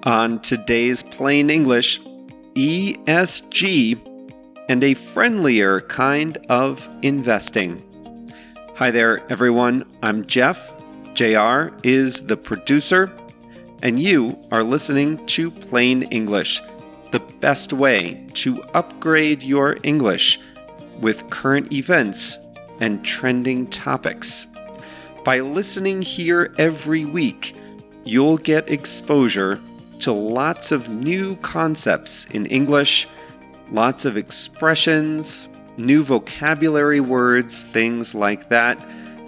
On today's Plain English, ESG and a friendlier kind of investing. Hi there, everyone. I'm Jeff. JR is the producer, and you are listening to Plain English, the best way to upgrade your English with current events and trending topics. By listening here every week, you'll get exposure to lots of new concepts in English, lots of expressions, new vocabulary words, things like that,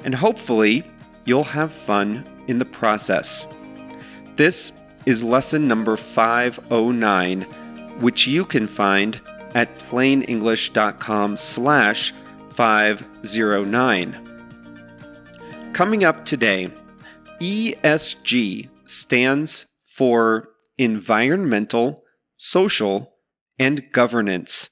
and hopefully you'll have fun in the process. This is lesson number 509, which you can find at plainenglish.com/509. Coming up today, ESG stands for environmental, social, and governance.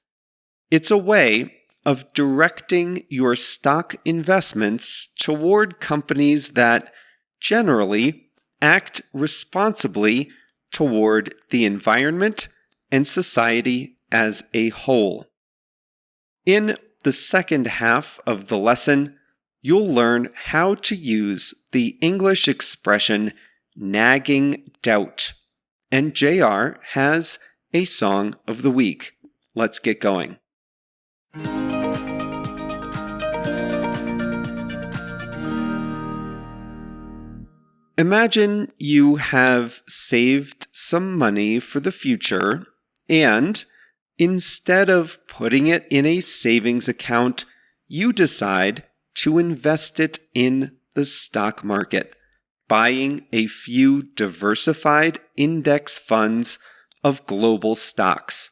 It's a way of directing your stock investments toward companies that generally act responsibly toward the environment and society as a whole. In the second half of the lesson, you'll learn how to use the English expression nagging doubt. And JR has a song of the week. Let's get going. Imagine you have saved some money for the future, and instead of putting it in a savings account, you decide to invest it in the stock market, buying a few diversified index funds of global stocks.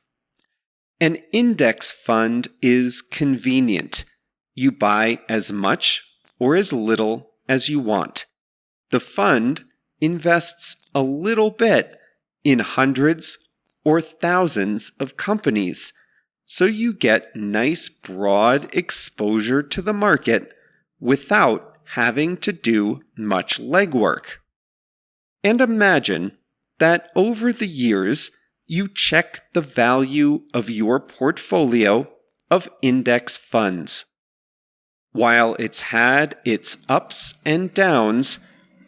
An index fund is convenient. You buy as much or as little as you want. The fund invests a little bit in hundreds or thousands of companies, so you get nice broad exposure to the market without having to do much legwork. And imagine that over the years, you check the value of your portfolio of index funds. While it's had its ups and downs,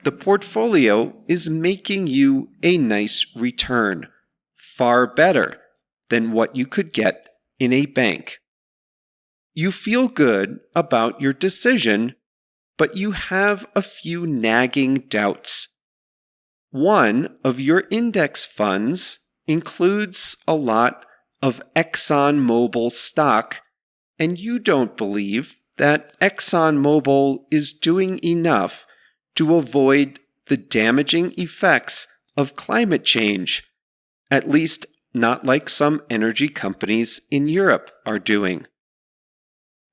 the portfolio is making you a nice return, far better than what you could get in a bank. You feel good about your decision, but you have a few nagging doubts. One of your index funds includes a lot of ExxonMobil stock, and you don't believe that ExxonMobil is doing enough to avoid the damaging effects of climate change, at least not like some energy companies in Europe are doing.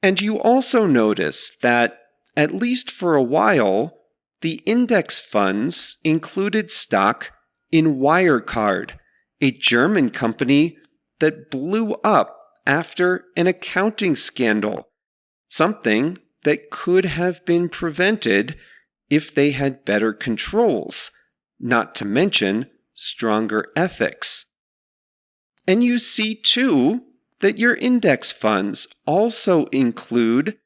And you also notice that at least for a while, the index funds included stock in Wirecard, a German company that blew up after an accounting scandal, something that could have been prevented if they had better controls, not to mention stronger ethics. And you see, too, that your index funds also include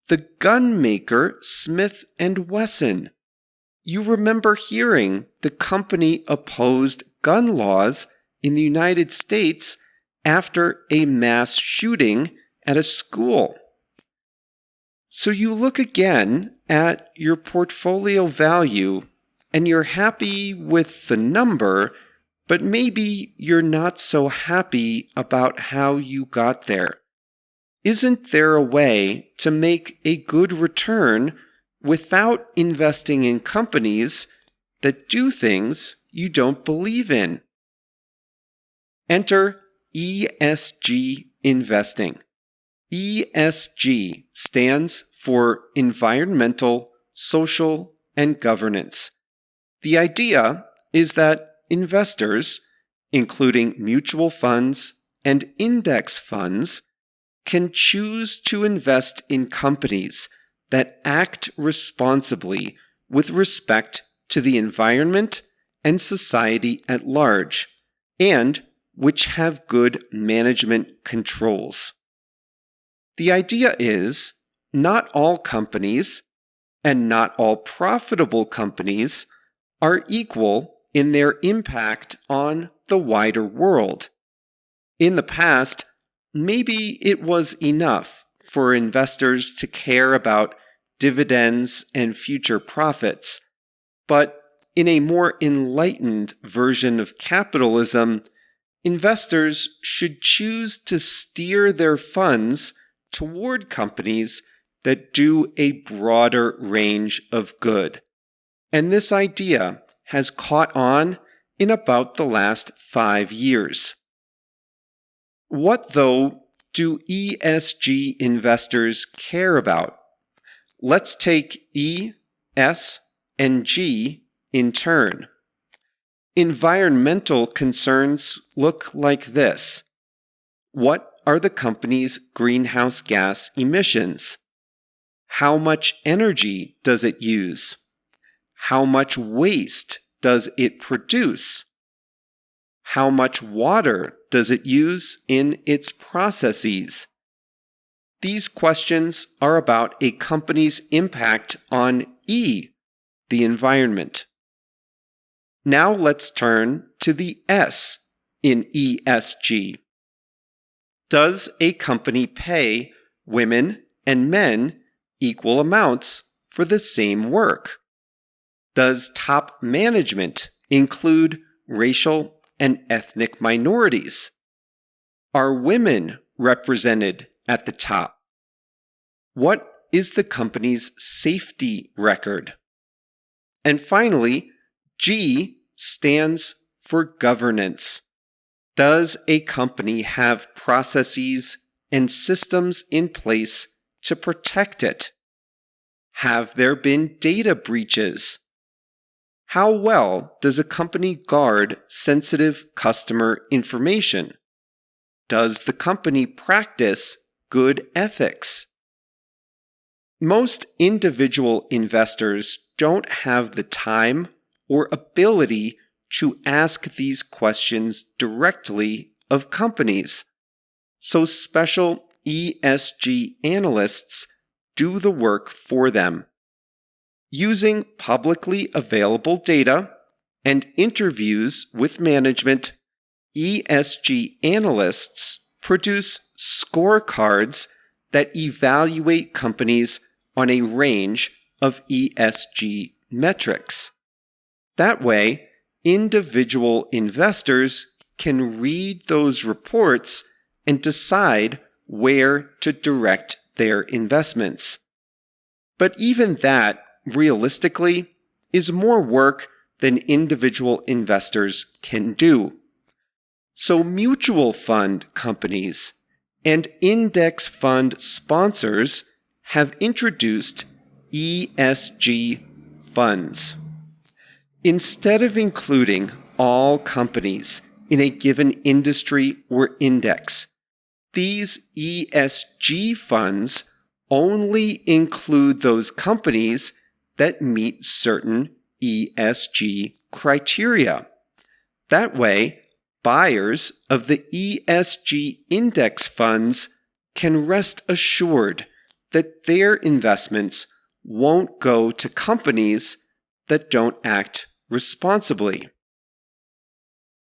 the gun maker Smith & Wesson. You remember hearing the company opposed gun laws in the United States after a mass shooting at a school. So you look again at your portfolio value and you're happy with the number, but maybe you're not so happy about how you got there. Isn't there a way to make a good return without investing in companies that do things you don't believe in? Enter ESG investing. ESG stands for environmental, social, and governance. The idea is that investors, including mutual funds and index funds, can choose to invest in companies that act responsibly with respect to the environment and society at large, and which have good management controls. The idea is, not all companies, and not all profitable companies, are equal in their impact on the wider world. In the past, maybe it was enough for investors to care about dividends and future profits, but in a more enlightened version of capitalism, investors should choose to steer their funds toward companies that do a broader range of good. And this idea has caught on in about the last 5 years. What, though, do ESG investors care about? Let's take E, S, and G in turn. Environmental concerns look like this. What are the company's greenhouse gas emissions? How much energy does it use? How much waste does it produce? How much water does it use in its processes? These questions are about a company's impact on E, the environment. Now let's turn to the S in ESG. Does a company pay women and men equal amounts for the same work? Does top management include racial and ethnic minorities? Are women represented at the top? What is the company's safety record? And finally, G stands for governance. Does a company have processes and systems in place to protect it? Have there been data breaches? How well does a company guard sensitive customer information? Does the company practice good ethics? Most individual investors don't have the time or ability to ask these questions directly of companies, so special ESG analysts do the work for them. Using publicly available data and interviews with management, ESG analysts produce scorecards that evaluate companies on a range of ESG metrics. That way, individual investors can read those reports and decide where to direct their investments. But even that, realistically, is more work than individual investors can do. So mutual fund companies and index fund sponsors have introduced ESG funds. Instead of including all companies in a given industry or index, these ESG funds only include those companies that meet certain ESG criteria. That way, buyers of the ESG index funds can rest assured that their investments won't go to companies that don't act responsibly.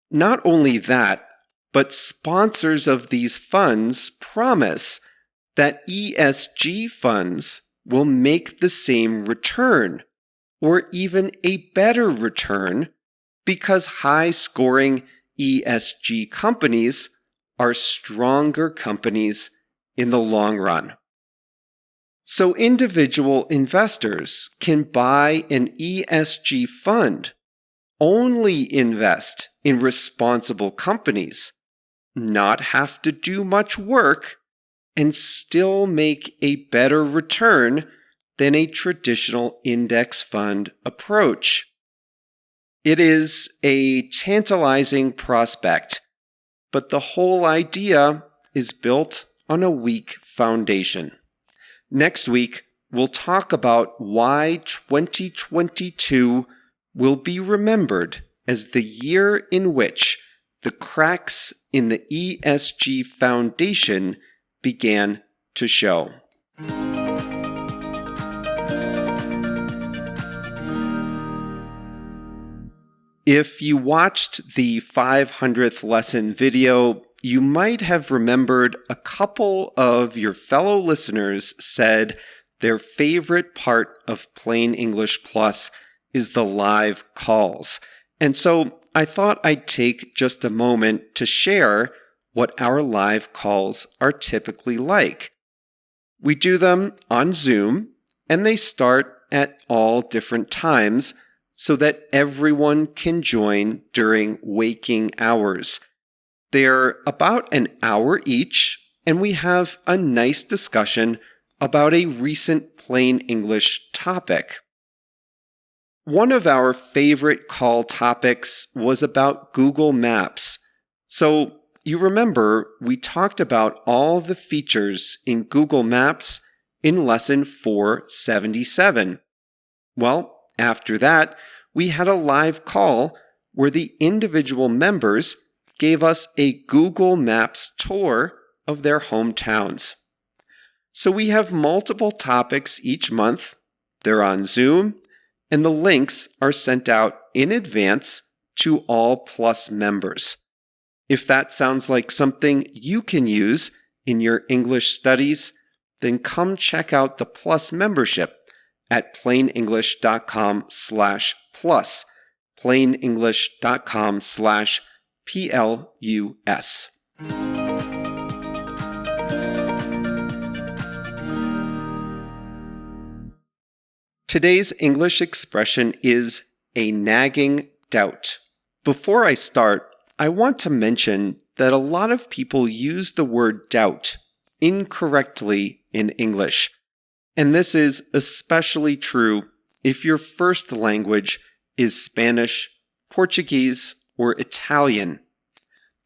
Not only that, but sponsors of these funds promise that ESG funds will make the same return, or even a better return, because high-scoring ESG companies are stronger companies in the long run. So individual investors can buy an ESG fund, only invest in responsible companies, not have to do much work, and still make a better return than a traditional index fund approach. It is a tantalizing prospect, but the whole idea is built on a weak foundation. Next week, we'll talk about why 2022 will be remembered as the year in which the cracks in the ESG foundation began to show. If you watched the 500th lesson video, you might have remembered a couple of your fellow listeners said their favorite part of Plain English Plus is the live calls. And so I thought I'd take just a moment to share what our live calls are typically like. We do them on Zoom, and they start at all different times so that everyone can join during waking hours. They're about an hour each, and we have a nice discussion about a recent plain English topic. One of our favorite call topics was about Google Maps. So you remember we talked about all the features in Google Maps in lesson 477. Well, after that, we had a live call where the individual members gave us a Google Maps tour of their hometowns. So we have multiple topics each month. They're on Zoom, and the links are sent out in advance to all Plus members. If that sounds like something you can use in your English studies, then come check out the Plus membership at plainenglish.com/plus, plainenglish.com/PLUS. Today's English expression is a nagging doubt. Before I start, I want to mention that a lot of people use the word doubt incorrectly in English. And this is especially true if your first language is Spanish, Portuguese, or Italian.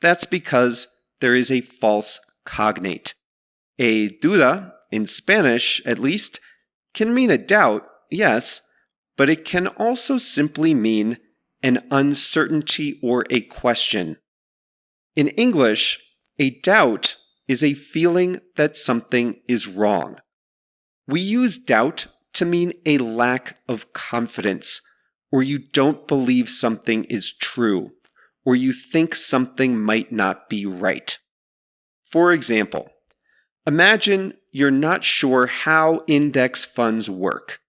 That's because there is a false cognate. A duda, in Spanish at least, can mean a doubt, yes, but it can also simply mean an uncertainty or a question. In English, a doubt is a feeling that something is wrong. We use doubt to mean a lack of confidence, or you don't believe something is true, or you think something might not be right. For example, imagine you're not sure how index funds work.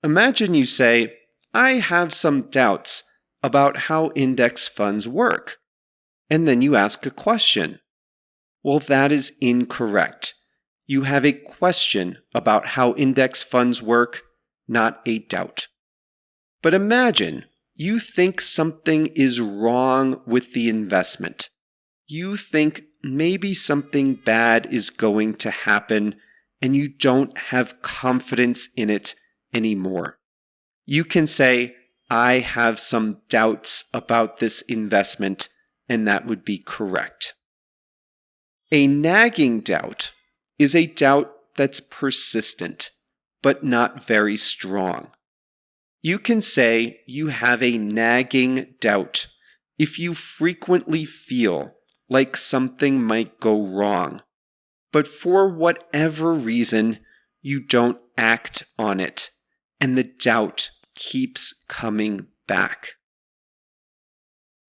Imagine you say, I have some doubts about how index funds work. And then you ask a question. Well, that is incorrect. You have a question about how index funds work, not a doubt. But imagine you think something is wrong with the investment. You think maybe something bad is going to happen and you don't have confidence in it anymore. You can say, I have some doubts about this investment, and that would be correct. A nagging doubt is a doubt that's persistent, but not very strong. You can say you have a nagging doubt if you frequently feel like something might go wrong, but for whatever reason, you don't act on it, and the doubt keeps coming back.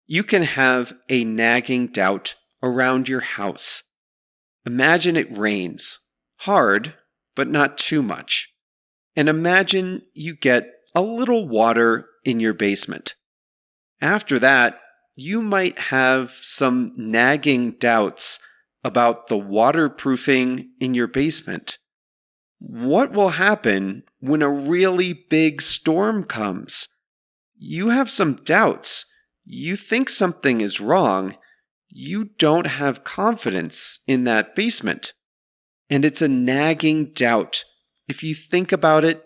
You can have a nagging doubt around your house. Imagine it rains, hard, but not too much. And imagine you get a little water in your basement. After that, you might have some nagging doubts about the waterproofing in your basement. What will happen when a really big storm comes? You have some doubts. You think something is wrong. You don't have confidence in that basement. And it's a nagging doubt if you think about it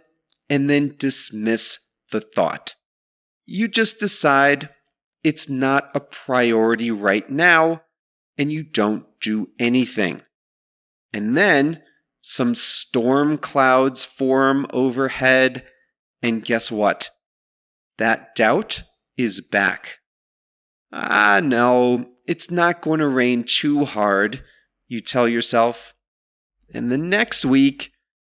and then dismiss the thought. You just decide it's not a priority right now, and you don't do anything. And then some storm clouds form overhead, and guess what? That doubt is back. Ah, no, it's not going to rain too hard, you tell yourself. And the next week,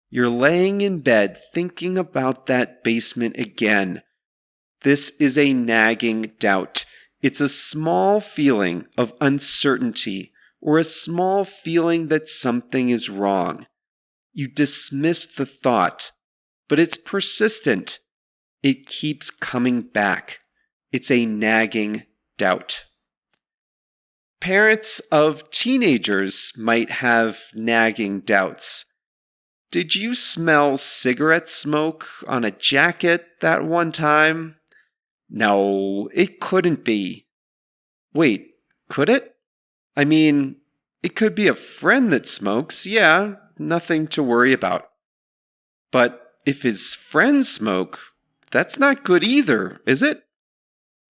you're laying in bed thinking about that basement again. This is a nagging doubt. It's a small feeling of uncertainty or a small feeling that something is wrong. You dismiss the thought, but it's persistent. It keeps coming back. It's a nagging doubt. Parents of teenagers might have nagging doubts. Did you smell cigarette smoke on a jacket that one time? No, it couldn't be. Wait, could it? I mean, it could be a friend that smokes, yeah, nothing to worry about. But if his friends smoke, that's not good either, is it?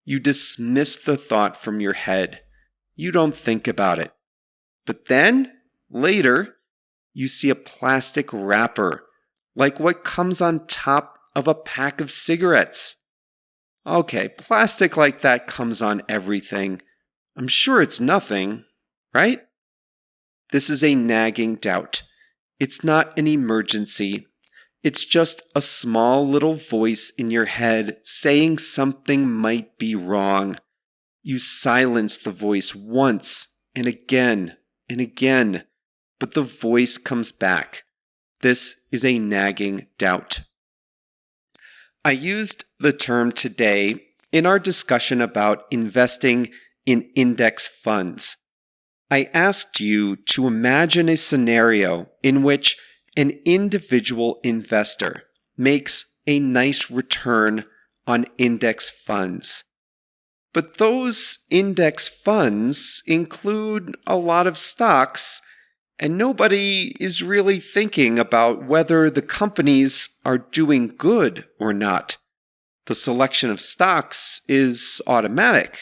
You dismiss the thought from your head. You don't think about it. But then, later, you see a plastic wrapper, like what comes on top of a pack of cigarettes. Okay, plastic like that comes on everything. I'm sure it's nothing, right? This is a nagging doubt. It's not an emergency. It's just a small little voice in your head saying something might be wrong. You silence the voice once and again, but the voice comes back. This is a nagging doubt. I used the term today in our discussion about investing in index funds. I asked you to imagine a scenario in which an individual investor makes a nice return on index funds. But those index funds include a lot of stocks, and nobody is really thinking about whether the companies are doing good or not. The selection of stocks is automatic.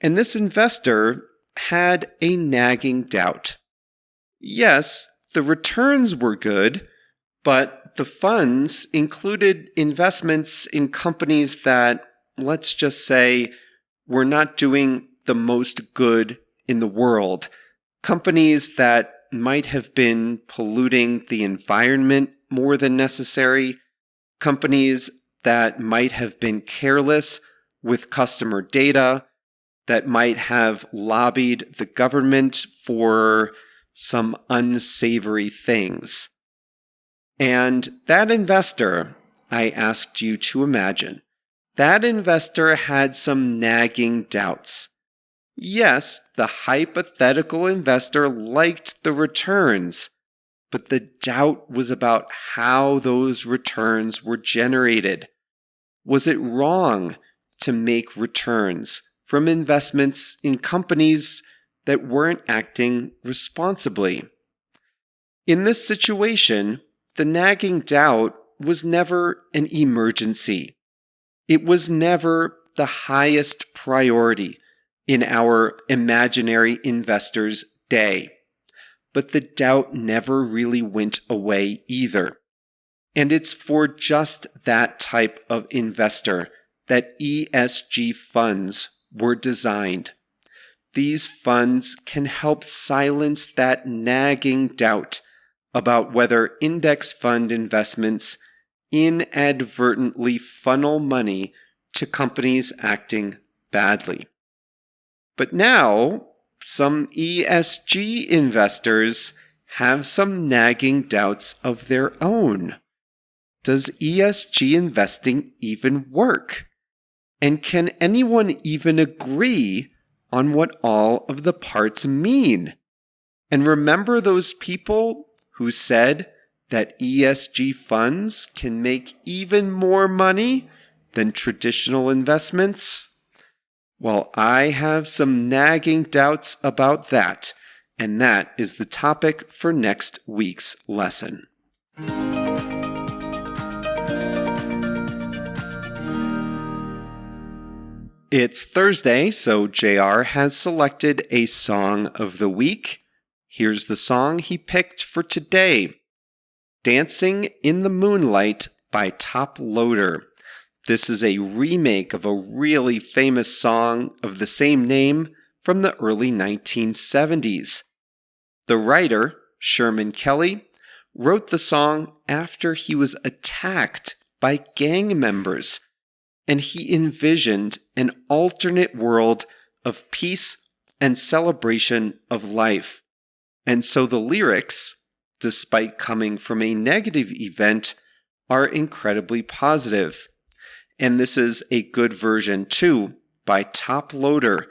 And this investor had a nagging doubt. Yes, the returns were good, but the funds included investments in companies that, let's just say, were not doing the most good in the world. Companies that might have been polluting the environment more than necessary. Companies that might have been careless with customer data, that might have lobbied the government for some unsavory things. And that investor, I asked you to imagine, that investor had some nagging doubts. Yes, the hypothetical investor liked the returns, but the doubt was about how those returns were generated. Was it wrong to make returns from investments in companies that weren't acting responsibly? In this situation, the nagging doubt was never an emergency. It was never the highest priority in our imaginary investor's day. But the doubt never really went away either. And it's for just that type of investor that ESG funds were designed. These funds can help silence that nagging doubt about whether index fund investments inadvertently funnel money to companies acting badly. But now, some ESG investors have some nagging doubts of their own. Does ESG investing even work? And can anyone even agree on what all of the parts mean? And remember those people who said that ESG funds can make even more money than traditional investments? Well, I have some nagging doubts about that, and that is the topic for next week's lesson. It's Thursday, so JR has selected a song of the week. Here's the song he picked for today, Dancing in the Moonlight by Top Loader. This is a remake of a really famous song of the same name from the early 1970s. The writer, Sherman Kelly, wrote the song after he was attacked by gang members, and he envisioned an alternate world of peace and celebration of life. And so the lyrics, despite coming from a negative event, are incredibly positive. And this is a good version too, by Top Loader.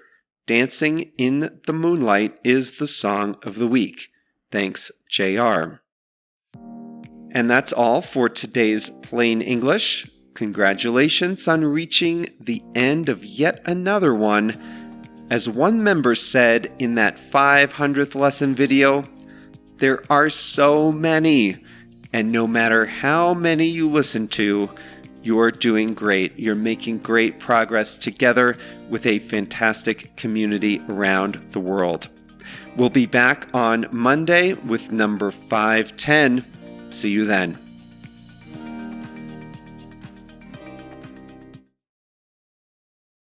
Dancing in the Moonlight is the song of the week. Thanks, JR. And that's all for today's Plain English. Congratulations on reaching the end of yet another one. As one member said in that 500th lesson video, there are so many, and no matter how many you listen to, you're doing great. You're making great progress together with a fantastic community around the world. We'll be back on Monday with number 510. See you then.